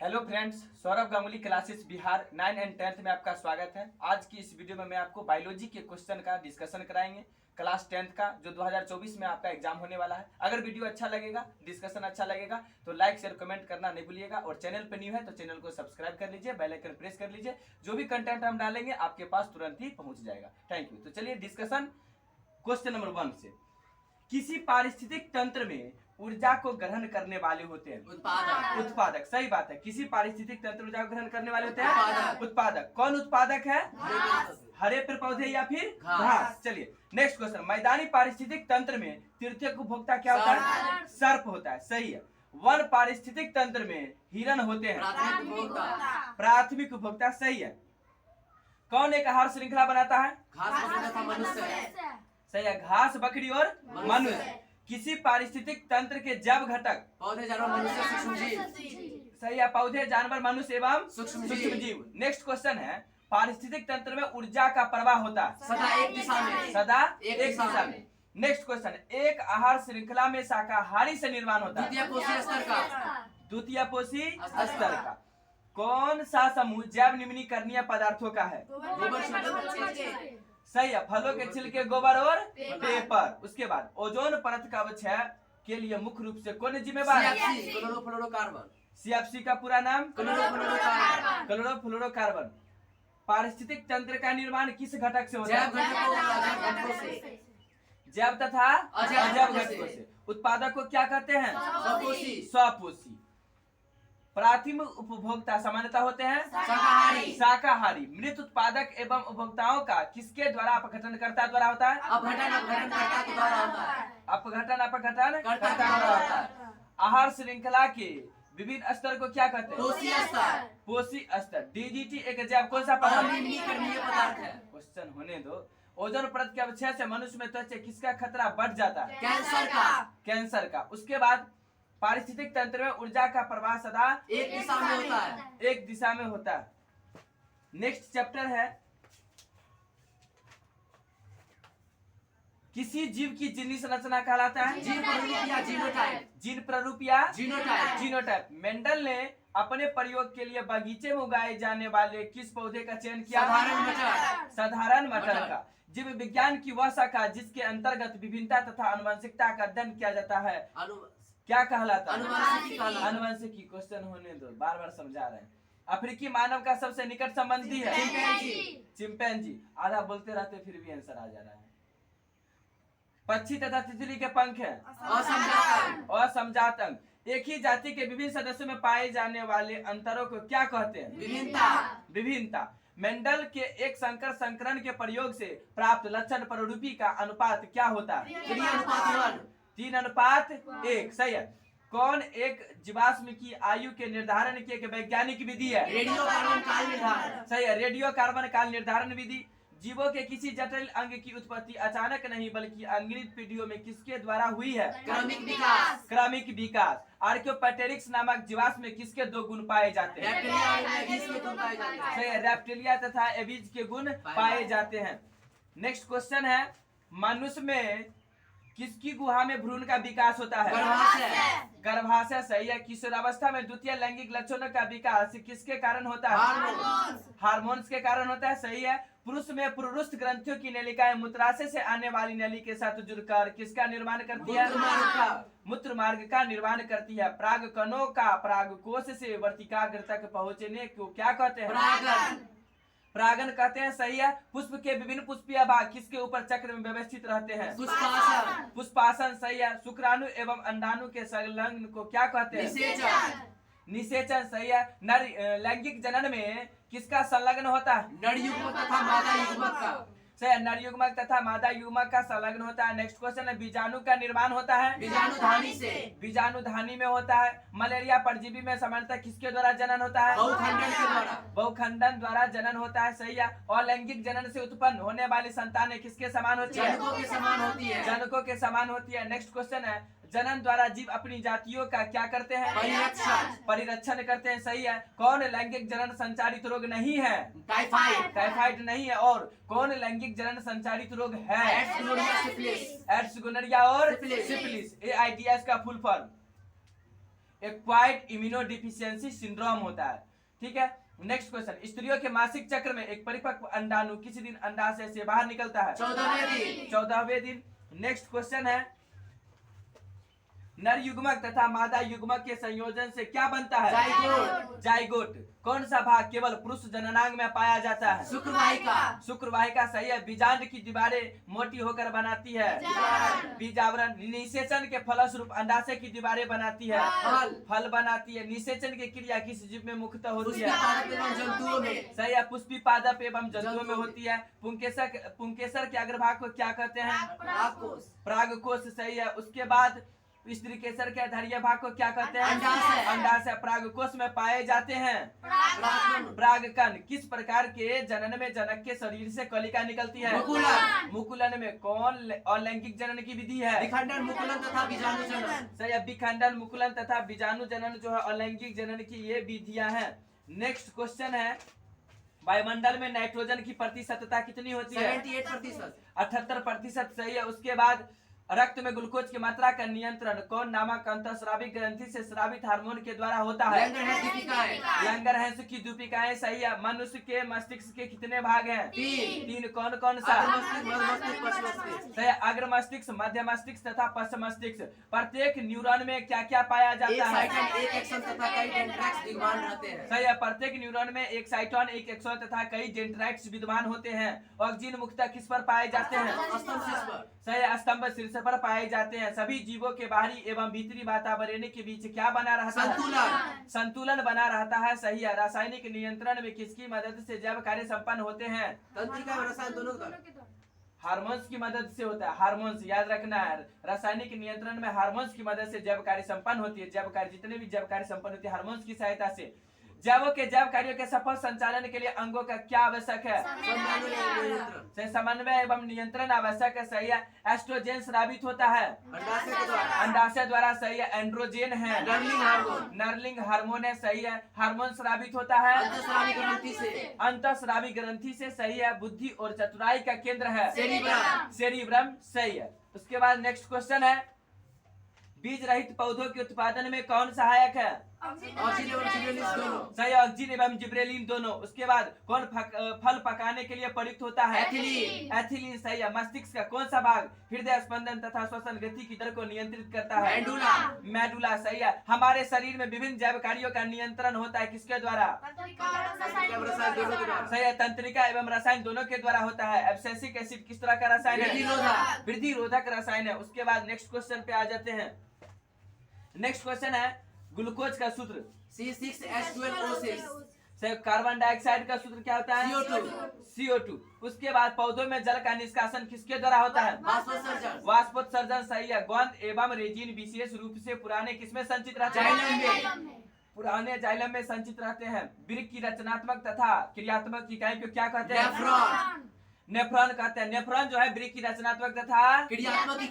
Hello friends, Saurabh Ganguly classes Bihar 9 and 10th में आपका स्वागत है। आज की इस वीडियो में मैं आपको बायोलॉजी के क्वेश्चन का डिस्कशन कराएंगे, क्लास 10th का, जो 2024 में आपका एग्जाम होने वाला है। अगर वीडियो अच्छा लगेगा, डिस्कशन अच्छा लगेगा तो लाइक शेयर कमेंट करना नहीं भूलिएगा, और चैनल पर न्यू है तो चैनल को सब्सक्राइब कर लीजिए, बेल आइकन प्रेस कर लीजिए। जो भी कंटेंट हम डालेंगे आपके पास तुरंत ही पहुंच जाएगा। Thank you. तो चलिए डिस्कशन क्वेश्चन नंबर 1 से। किसी पारिस्थितिक तंत्र में ऊर्जा को ग्रहण करने वाले होते हैं उत्पादक। सही बात है। किसी पारिस्थितिक तंत्र ऊर्जा को ग्रहण करने वाले होते हैं उत्पादक। कौन उत्पादक है? हरे पेड़ पौधे या फिर घास। चलिए नेक्स्ट क्वेश्चन। मैदानी पारिस्थितिक तंत्र में तृतीयक उपभोक्ता क्या होता है? सर्प होता है। सही है। वन पारिस्थितिक तंत्र में हिरण होते हैं प्राथमिक उपभोक्ता। सही है। कौन एक आहार श्रृंखला बनाता है? सही है। घास, बकरी और मनुष्य। किसी पारिस्थितिक तंत्र के जैव घटक पौधे, जानवर, मनुष्य, सूक्ष्म जीव। सही है। पौधे, जानवर, मनुष्य एवं सूक्ष्म जीव। नेक्स्ट क्वेश्चन है। पारिस्थितिक तंत्र में ऊर्जा का प्रवाह होता है सदा एक दिशा में। Next question. एक आहार श्रृंखला में शाकाहारी से निर्माण होता है द्वितीय पोषी स्तर का। कौन सा समूह जैव निम्नीकरणीय पदार्थों का है? सही है। फलों के छिलके, गोबर और पेपर। उसके बाद ओजोन परत का अवक्षय के लिए मुख्य रूप से कौन जिम्मेवार है? CFC का पूरा नाम क्लोरोफ्लोरोकार्बन। पारिस्थितिक तंत्र का निर्माण किस घटक से होता है? जैव तथा अजैव घटकों से। उत्पादक को क्या कहते हैं? स्वपोषी। प्राथमिक उपभोक्ता सामान्यतः होते हैं शाकाहारी। मृत उत्पादक एवं उपभोक्ताओं का किसके द्वारा अपघटनकर्ता द्वारा होता है? अपघटन द्वारा होता है। आहार श्रृंखला के विभिन्न स्तर को क्या कहते हैं? पोषी स्तर। DDT एक जैव कौन सा पदार्थ है? क्वेश्चन होने दो। ओजोन परत के अवक्षय से मनुष्य में त्वचा किसका खतरा बढ़ जाता है? कैंसर का। उसके बाद पारिस्थितिक तंत्र में ऊर्जा का प्रवाह सदा एक दिशा में होता है। नेक्स्ट चैप्टर है। किसी जीव की जीनी संरचना कहलाता है जीन प्रारूप या जीनोटाइप। मेंडल ने अपने प्रयोग के लिए बगीचे में उगाए जाने वाले किस पौधे का चयन किया? साधारण मटर का। जीव विज्ञान की वह शाखा जिसके अंतर्गत विभिन्नता तथा आनुवंशिकता का अध्ययन किया जाता है क्या कहलाता है? अनुवंशिकी। क्वेश्चन होने दो, बार बार समझा रहे हैं। अफ्रीकी मानव का सबसे निकट संबंधी है चिंपैंजी। आधा बोलते रहते फिर भी आंसर आ जा रहा है। पक्षी तथा तितली के पंख है असमजात अंग। एक ही जाति के विभिन्न सदस्यों में पाए जाने वाले अंतरों को क्या कहते हैं? विभिन्नता। मेंडल के एक संकर संकरण के प्रयोग से प्राप्त लक्षण प्ररूपी का अनुपात क्या होता है? 3:1। सही है। कौन एक जीवाश्म की आयु के निर्धारण की एक वैज्ञानिक विधि है? रेडियो कार्बन काल निर्धारण। सही है। रेडियो कार्बन काल निर्धारण विधि। जीवों के किसी जटिल अंग की उत्पत्ति अचानक नहीं बल्कि अनगिनत पीढ़ियों में किसके द्वारा हुई है? क्रमिक विकास। आर्कियोपटेरिक्स नामक जीवाश्म में किसके 2 गुण पाए जाते हैं? सही है। रेप्टिलिया तथा एविज के गुण पाए जाते हैं। नेक्स्ट क्वेश्चन है। मनुष्य में किसकी गुहा में भ्रूण का विकास होता है? गर्भाशय। सही है। किशोरावस्था में द्वितीय लैंगिक लक्षणों का विकास किसके कारण होता है? हार्मोन्स के कारण होता है। सही है। पुरुष में पुरुष ग्रंथियों की नलिकाएं मूत्राशय से आने वाली नली के साथ जुड़कर किसका निर्माण करती है? मूत्र मार्ग का निर्माण करती है। पराग कणों का परागकोश से वर्तिकाग्र तक पहुँचने को क्या कहते हैं? परागन कहते हैं। सही है। पुष्प के विभिन्न पुष्पीय भाग किसके ऊपर चक्र में व्यवस्थित रहते हैं? पुष्पासन। सही है। शुक्राणु एवं अंडाणु के संलग्न को क्या कहते हैं? निषेचन। सही है। नर लैंगिक जनन में किसका संलग्न होता है? नर युग्मक तथा मादा युग्मक का। सही है। नर युग्मक तथा मादा युग्मक का संलग्न होता है। नेक्स्ट क्वेश्चन है। बीजाणु का निर्माण होता है बीजाणुधानी से। बीजाणुधानी में होता है। मलेरिया परजीवी में सामान्यतः किसके द्वारा जनन होता है? बहुखंडन द्वारा जनन होता है। सही है। और लैंगिक जनन से उत्पन्न होने वाली संतानें किसके समान होती है? जनकों के समान होती है। नेक्स्ट क्वेश्चन है। जनन द्वारा जीव अपनी जातियों का क्या करते हैं? परिरक्षण करते हैं। सही है। कौन लैंगिक जनन संचारित रोग नहीं है? टाइफाइड नहीं है। और कौन लैंगिक जनन संचारित रोग है? एड्स, गोनोरिया और सिफिलिस। AIDS का full form. Acquired immunodeficiency syndrome होता है। ठीक है, नेक्स्ट क्वेश्चन, स्त्रियों के मासिक चक्र में एक परिपक्व अंडाणु किसी दिन अंडाशय से बाहर निकलता है? 14वें दिन। 14वें दिन। नेक्स्ट क्वेश्चन है, नर युग्मक तथा मादा युग्मक के संयोजन से क्या बनता है? जाइगोट। जाइगोट। कौन सा भाग केवल पुरुष जननांग में पाया जाता है? शुक्रवाहिका। शुक्रवाहिका सही है। बीजांड की दीवारें मोटी होकर बनाती है बीजावरण। निषेचन के फलस्वरूप अंडाशय की दीवारें बनाती है फल बनाती है। निषेचन की क्रिया किस जीव में मुख्यतः होती है? पुष्पिपादप एवं जंतुओं में। सही है, पुष्पिपादप एवं जंतुओं में होती है। पुंकेसर के अग्रभाग को क्या कहते हैं? परागकोश। परागकोश सही है। उसके बाद स्त्री केसर के धैर्य भाग को क्या कहते हैं? अंडाशय। अंडाशय। परागकोश में पाए जाते हैं परागकण। परागकण। किस प्रकार के जनन में जनक के शरीर से कलिका निकलती है? मुकुलन। मुकुलन में कौन अलैंगिक जनन की विधि है? विखंडन, मुकुलन तथा बीजाणु जनन। सही है, विखंडन, मुकुलन तथा बीजाणु जनन जो है अलैंगिक जनन की ये विधियां हैं। नेक्स्ट क्वेश्चन है, वायुमंडल में नाइट्रोजन की प्रतिशतता कितनी होती है? 78%। 78%। सही है। उसके बाद रक्त में ग्लूकोज की मात्रा का नियंत्रण कौन नामक अंतःस्रावी ग्रंथि से स्रावित हार्मोन के द्वारा होता है? लैंगरहैंस की दीपिकाएं सही है। मनुष्य के मस्तिष्क के कितने भाग हैं? 3। कौन कौन सा? सही है, अग्र मस्तिष्क, मध्य मस्तिष्क तथा पश्च मस्तिष्क। प्रत्येक न्यूरॉन में क्या क्या पाया जाता है? एक एक्सन तथा कई डेंड्राइट्स विद्यमान रहते हैं। सही है, प्रत्येक न्यूरॉन में एक साइटोन, एक एक्सोन तथा कई डेंड्राइट्स विद्यमान होते हैं। ऑक्सीजन मुख्यतः किस पर पाए जाते हैं? स्तंभ शीर्ष पर। सही है, स्तंभ शीर्ष पर पाए जाते हैं। सभी जीवों के बाहरी एवं भीतरी वातावरण के बीच क्या बना रहता है? संतुलन। संतुलन बना रहता है। सही है। रासायनिक नियंत्रण में किसकी मदद से जैव कार्य संपन्न होते हैं? तंत्रिका और रसायन दोनों का। हार्मोन्स की मदद से होता है। हार्मोन्स याद रखना है। रासायनिक नियंत्रण में हार्मोन्स की मदद से जैव कार्य संपन्न होती है। जैव कार्य जितने भी जैव कार्य संपन्न होती है हार्मोन्स की सहायता से। जैवों के जैव कार्यों के सफल संचालन के लिए अंगों का क्या आवश्यक है? समन्वय एवं नियंत्रण आवश्यक है। सही है। एस्ट्रोजन स्रावित होता है अंडाशय द्वारा। सही है। एंड्रोजन है। नर्लिंग हार्मोन है। सही है। हार्मोन स्रावित होता है अंतःस्रावी ग्रंथि से। सही है। बुद्धि और चतुराई का केंद्र है सेरिब्रम। सही है। उसके बाद नेक्स्ट क्वेश्चन है, बीज रहित पौधों के उत्पादन में कौन सहायक है? सही, ऑक्सीजन एवं जिब्रेलिन दोनों। उसके बाद कौन फल पकाने के लिए प्रयुक्त होता है? एथिलीन। सही है। मस्तिष्क का कौन सा भाग हृदय स्पंदन तथा श्वसन गति की दर को नियंत्रित करता है? मेडुला। सही है। हमारे शरीर में विभिन्न जैव कार्यों का नियंत्रण होता है किसके द्वारा? सही है, तंत्रिका एवं रसायन दोनों के द्वारा होता है। एब्सिसिक एसिड किस तरह का रसायन है? वृद्धि रोधक रसायन है। उसके बाद नेक्स्ट क्वेश्चन पे आ जाते हैं। नेक्स्ट क्वेश्चन है, ग्लूकोज का सूत्र C6H12O6। कार्बन डाइऑक्साइड का सूत्र क्या होता है? CO2। उसके बाद पौधों में जल का निष्कासन किसके द्वारा होता है? वाष्पोत्सर्जन। सही है। गोंद एवं रेजिन विशेष रूप से पुराने किसमें संचित रहते हैं? पुराने जाइलम में संचित रहते हैं। वृक्क की रचनात्मक तथा क्रियात्मक इकाई को क्या कहते हैं? नेफ्रॉन कहते हैं। नेफ्रॉन जो है वृक्क की रचनात्मक तथा क्रियात्मक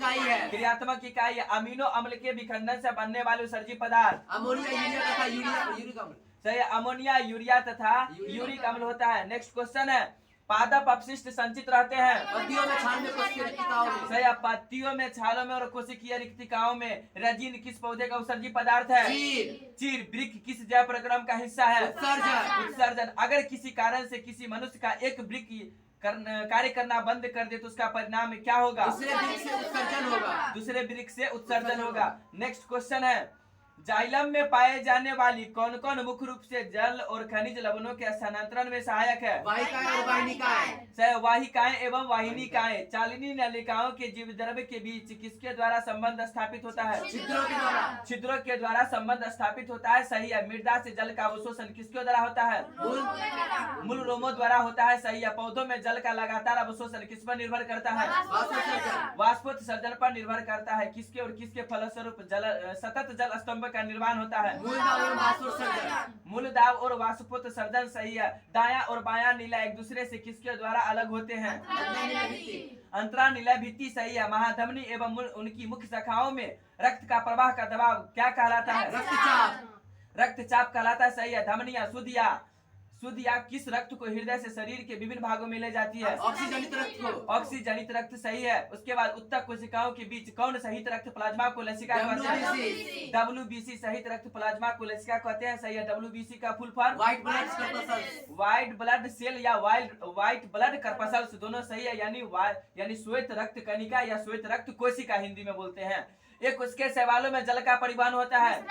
इकाई है। अमीनो अम्ल के विखंडन से बनने वाले उत्सर्जी पदार्थ अमोनिया, यूरिया तथा यूरिक अम्ल। सही है। अमोनिया, यूरिया तथा यूरिक अम्ल होता है। नेक्स्ट क्वेश्चन है, पादप अपशिष्ट संचित रहते हैं पत्तियों में, छाल में, कोशिकीय रिक्तिकाओं में। सही है। पत्तियों में, छालों में और कोशिकीय रिक्तिकाओं में। रेजिन किस पौधे का उत्सर्जी पदार्थ है? चीड़। वृक्क किस जैव प्रक्रम का हिस्सा है? उत्सर्जन। अगर किसी कारण से किसी मनुष्य का एक वृक्क कार्य करना बंद कर दे तो उसका परिणाम क्या होगा? दूसरे वृक्क से उत्सर्जन होगा। नेक्स्ट क्वेश्चन है, जाइलम में पाए जाने वाली कौन कौन मुख्य रूप से जल और खनिज लवणों के स्थानांतरण में सहायक है? वाहिकाएं और वाहिनिकाएं। वाहिकाएं एवं वाहिनिकाएं। चालिनी नलिकाओं के जीव द्रव्य के बीच किसके द्वारा संबंध स्थापित होता है? छिद्रों के द्वारा संबंध स्थापित होता है। सही है। मृदा से जल का अवशोषण किसके द्वारा होता है? मूल रोमों द्वारा होता है। सही है। पौधों में जल का लगातार अवशोषण किस पर निर्भर करता है? वाष्पोत्सर्जन पर निर्भर करता है। किसके और किसके फलस्वरूप सतत जल स्तंभ का निर्माण होता है? मूलदाब और वाष्पोत्सर्जन। सही है। दायां और बायां नीला एक दूसरे से किसके द्वारा अलग होते हैं? अंतरानीला भित्ति। सही है। महाधमनी एवं उनकी मुख्य शाखाओं में रक्त का प्रवाह का दबाव क्या कहलाता है? रक्तचाप कहलाता है। सही है। धमनियां शुद्ध या किस रक्त को हृदय से शरीर के विभिन्न भागों में ले जाती है? ऑक्सीजनित रक्त को। ऑक्सीजनित रक्त सही है। उसके बाद उत्तक कोशिकाओं के बीच कौन सहित रक्त प्लाज्मा को लेसिका कहते हैं? WBC सहित रक्त प्लाज्मा को लेसिका कहते हैं, सही है। WBC का full form white blood corpuscles. White blood cell या व्हाइट ब्लड कॉर्पसल्स दोनों सही है, यानी श्वेत रक्त कणिका या श्वेत रक्त कोशिका हिंदी में बोलते हैं। एक उसके शैवालों में जल का परिवहन होता है,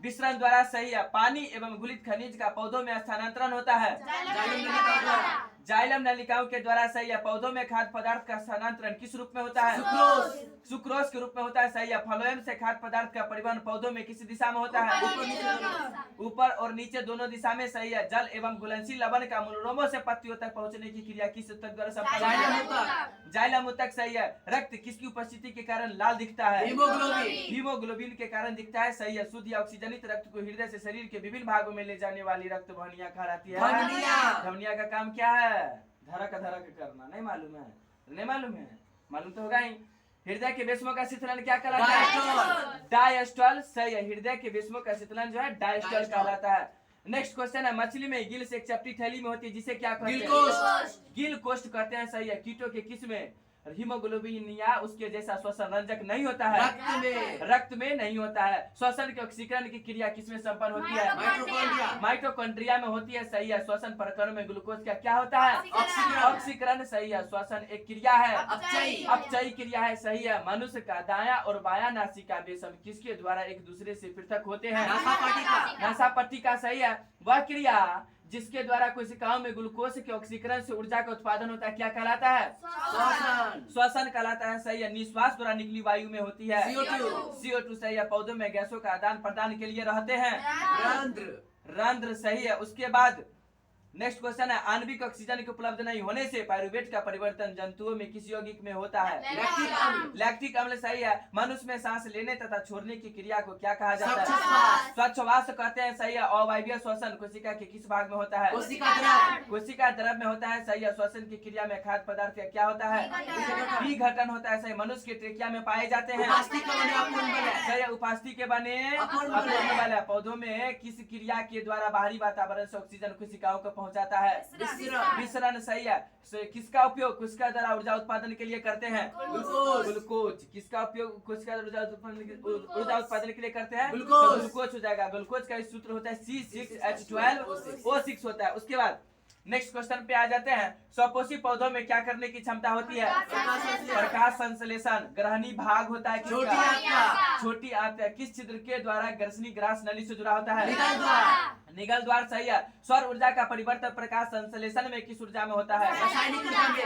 विसरण द्वारा सही है। पानी एवं गुलित खनिज का पौधों में स्थानांतरण होता है, जाइलम नलिकाओं के द्वारा सही है। पौधों में खाद्य पदार्थ का स्थानांतरण किस रूप में होता है? सुक्रोज के रूप में होता है, सही है। फ्लोएम से खाद्य पदार्थ का परिवहन पौधों में किस दिशा में होता है? ऊपर और नीचे दोनों दिशा में, सही है। जल एवं घुलनशील लवण का मूलरोमों से पत्तियों तक पहुंचने की क्रिया किस ऊतक द्वारा संपन्न? जाइलम ऊतक, सही है। रक्त किसकी उपस्थिति के कारण लाल दिखता है? हीमोग्लोबिन के कारण दिखता है, सही है। शुद्ध या ऑक्सीजनित रक्त को हृदय से शरीर के विभिन्न भागों में ले जाने वाली रक्त वाहिनियां कहलाती है। धमनिया का काम क्या है? धड़क करना। नहीं मालूम है? नहीं मालूम है? मालूम तो होगा ही। हृदय के विषमों का शीतलन क्या कहलाता है? डायस्टोल, सही है। हृदय के विषमों का शीतलन जो है डायस्टोल कहलाता है। नेक्स्ट क्वेश्चन है, मछली में गिल्स एक चपटी थैली में होती है जिसे क्या कहते हैं? गिल कोष्ठ कहते हैं, सही है। कीटों के किस में हीमोग्लोबिन या उसके जैसा श्वसन रंजक नहीं होता है? रक्त में नहीं होता है। श्वसन के ऑक्सीकरण की क्रिया किसमें संपन्न होती है? माइटोकॉन्ड्रिया में होती है, सही है। श्वसन प्रकरण में ग्लूकोज का क्या होता है? ऑक्सीकरण, सही है। श्वसन एक क्रिया है, अपचयी क्रिया है, सही है। मनुष्य का दायां और बायां नासिका बेसम किसके द्वारा एक दूसरे से पृथक होते हैं? नासापट्टी का, सही है। वह क्रिया जिसके द्वारा कोशिकाओं में ग्लूकोज के ऑक्सीकरण से ऊर्जा का उत्पादन होता है क्या कहलाता है? श्वसन कहलाता है, सही है। निश्वास द्वारा निकली वायु में होती है CO2, सही है। पौधों में गैसों का आदान प्रदान के लिए रहते हैं रंध्र, सही है। उसके बाद नेक्स्ट क्वेश्चन है, आणविक ऑक्सीजन के उपलब्ध नहीं होने से पायरुवेट का परिवर्तन जंतुओं में किस यौगिक में होता है? लैक्टिक अम्ल, सही है। मनुष्य में सांस लेने तथा छोड़ने की क्रिया को क्या कहा जाता है? स्वच्छवास कहते हैं, सही है। अवायवीय श्वसन कोशिका के किस भाग में होता है? कोशिका द्रव में होता है, सही है। श्वसन की क्रिया में खाद्य पदार्थ का क्या होता है? विघटन होता है, सही। मनुष्य के ट्रेकिया में पाए जाते हैं, सही है। उपास्थि के बने अपूर्ण बल है। पौधों में किस क्रिया के द्वारा बाहरी वातावरण से ऑक्सीजन कोशिकाओं को पहुंचाता है? विसरण, सही है। किसका उपयोग कोशिका द्वारा ऊर्जा उत्पादन के लिए करते हैं? ग्लूकोज। किसका उपयोग कोशिका ऊर्जा उत्पादन के लिए करते हैं? ग्लूकोज हो जाएगा। ग्लूकोज का सूत्र होता है C6H12O6 होता है। उसके बाद नेक्स्ट क्वेश्चन पे आ जाते हैं, स्वपोषी पौधों में क्या करने की क्षमता होती है? प्रकाश संश्लेषण। ग्रहणी भाग होता है किसका? छोटी आंत। किस छिद्र के द्वारा ग्रसनी ग्रास नली से जुड़ा होता है? निगल द्वार, सही है। सौर ऊर्जा का परिवर्तन प्रकाश संश्लेषण में किस ऊर्जा में होता है?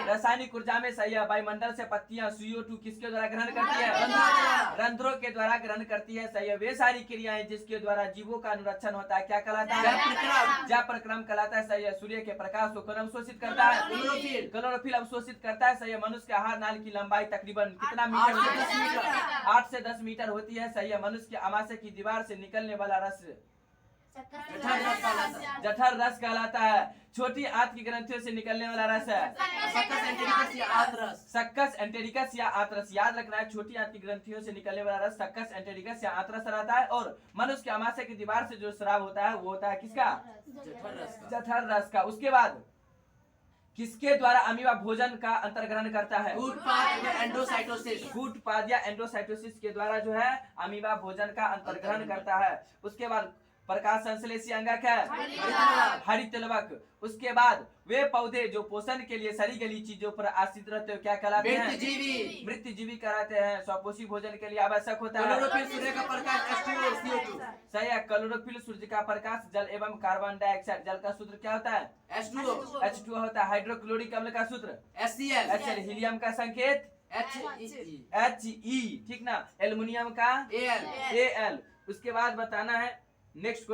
रासायनिक ऊर्जा में, सही है। वायुमंडल से पत्तियां CO2 किसके द्वारा ग्रहण करती है? रंध्रों के द्वारा ग्रहण करती है, सही है। वे सारी क्रियाएं जिसके द्वारा जीवों का अनुरक्षण होता है क्या कहलाता है? जय प्रक्रम कहलाता है, सही है। सूर्य के प्रकाश को कौन अवशोषित करता है? क्लोरोफिल अवशोषित करता है, सही है। मनुष्य के आहार नाल की लंबाई तकरीबन कितना मीटर? 8 से 10 मीटर होती है, सही है। मनुष्य के आमाशय की दीवार से निकलने वाला रस जठर रस कहलाता है। छोटी आंत की ग्रंथियों से निकलने वाला रस है सक्कस एंटेरिकस या आंतरस। याद रखना है, छोटी आंत की ग्रंथियों से निकलने वाला रस सक्कस एंटेरिकस या आंतरस रहता है। और मनुष्य के आमाशय की दीवार से जो स्राव होता है वो होता है किसका? जठर रस का। उसके बाद किसके द्वारा अमीबा भोजन का अंतर्ग्रहण करता है? कूटपाद या एंडोसाइटोसिस के द्वारा जो है अमीबा भोजन का अंतर्ग्रहण करता है। उसके बाद प्रकाश संश्लेषी अंगक है हरितलवक। उसके बाद वे पौधे जो पोषण के लिए सड़ी गली चीजों पर आश्रित रहते हैं क्या कहलाते हैं? मृतजीवी कहलाते हैं। स्वपोषी भोजन के लिए आवश्यक होता है सूर्य का प्रकाश H2O, सही है। क्लोरोफिल सूर्य का प्रकाश, जल एवं कार्बन डाइऑक्साइड। जल का सूत्र क्या होता है? H2O होता है। हाइड्रोक्लोरिक अम्ल का सूत्र HCl। हीलियम का संकेत He, ठीक ना। एल्युमिनियम का Al। उसके बाद बताना है नेक्स्ट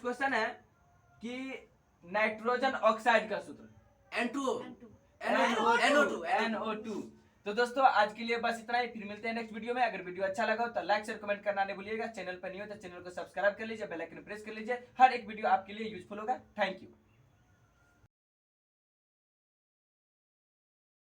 क्वेश्चन है कि नाइट्रोजन ऑक्साइड का सूत्र NO2। तो दोस्तों आज के लिए बस इतना ही, फिर मिलते हैं नेक्स्ट वीडियो में। अगर वीडियो अच्छा लगा हो तो लाइक शेयर कमेंट करना नहीं भूलिएगा। चैनल पर नहीं हो तो चैनल को सब्सक्राइब कर लीजिए, बेल आइकन प्रेस कर लीजिए। हर एक वीडियो आपके लिए यूजफुल होगा। Thank you.